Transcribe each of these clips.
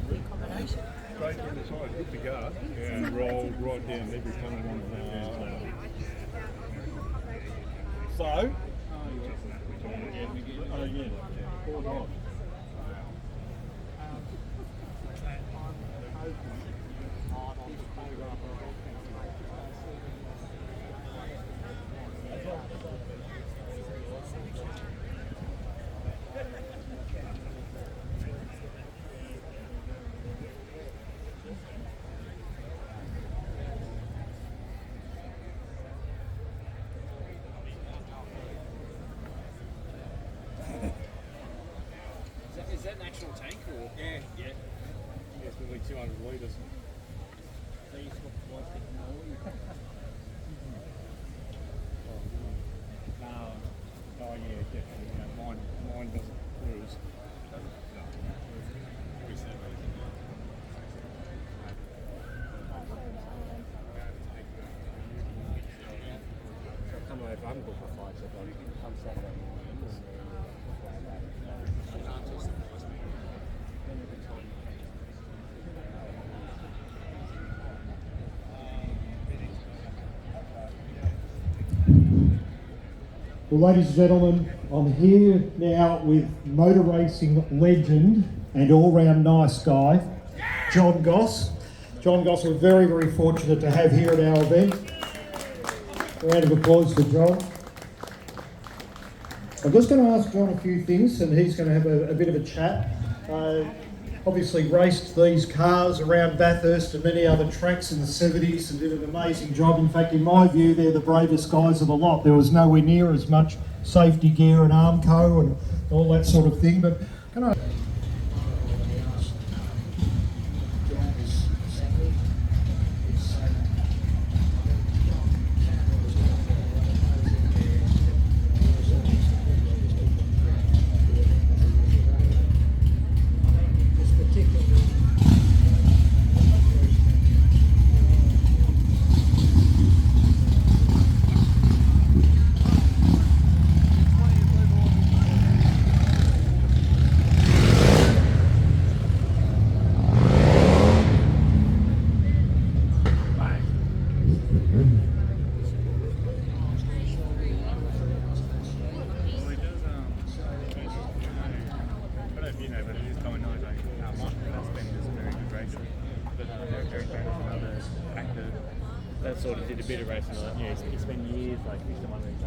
Straight down the side, hit the guard, and roll right down every corner on the left hand side. So, again, forward off. Is that an actual tank or? Yeah. It's nearly 200 litres. So you swap plastic Oh yeah, definitely. You know, mine doesn't cruise. Come over, I haven't booked my flights yet, but come Saturday morning. Well, ladies and gentlemen, I'm here now with motor racing legend and all-round nice guy, John Goss. John Goss, we're very, very fortunate to have here at our event. A round of applause for John. I'm just going to ask John a few things and he's going to have a bit of a chat. Obviously raced these cars around Bathurst and many other tracks in the 70s and did an amazing job. In fact, in my view, they're the bravest guys of the lot. There was nowhere near as much safety gear and Armco and all that sort of thing. But can I... That sort of did a bit of racing. Like, yeah, he spent years like fixing one of these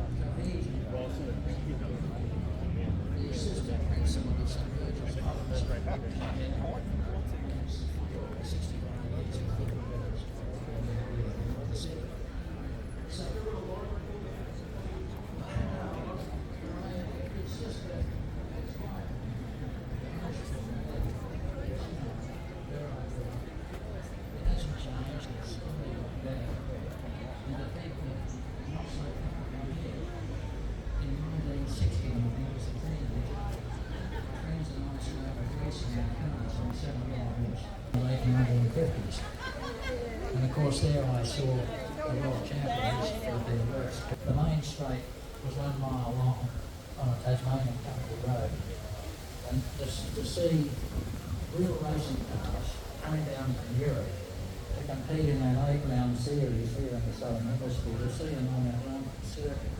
And of course there I saw the world champions for their works. The main straight was 1 mile long on a Tasmanian country road. And to see real racing cars coming down from Europe to compete in that 8-round series here in the Southern Hemisphere, to see them on that London circuit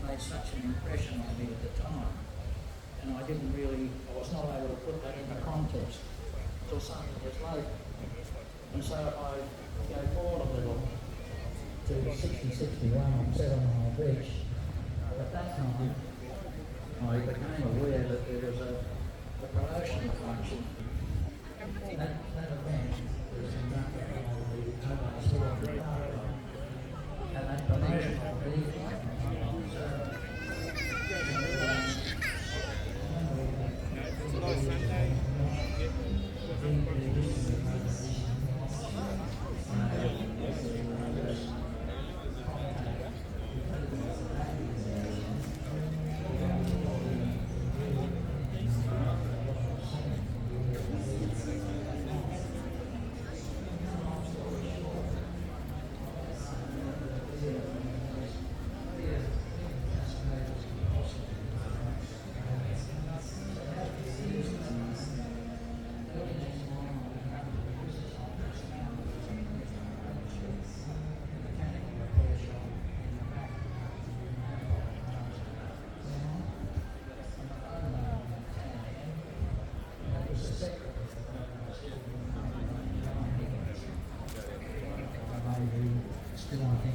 made such an impression on me at the time. And I was not able to put that into context until something was later. And so I go forward a little to 60-61 on 7 Mile Beach. At that time, I became aware that there was a promotional function. That event was conducted by the Hobart Store, and that promotional vehicle.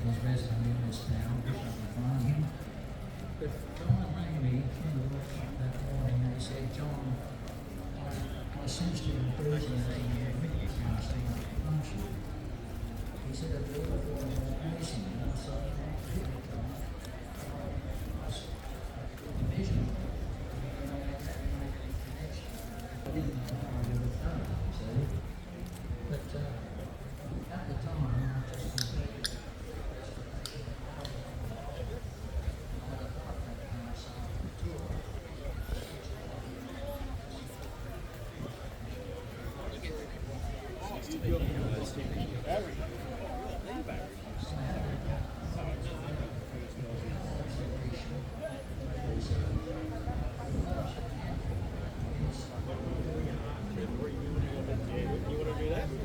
his resident in this town, Bishop McLean. But John rang me in the workshop that morning and he said, John, I sensed you enthusiasm in your videos when I seen the function. He said, I'd be looking for more racing. And I said, division. I didn't know how I would have done it, see. But at the time, I just completely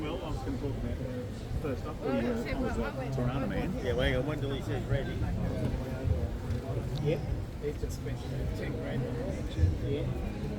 Well, I was going to talk about first up the Toronto man. Yeah, wait on, when he says ready. Yep. It's a special 10 grand. Yeah.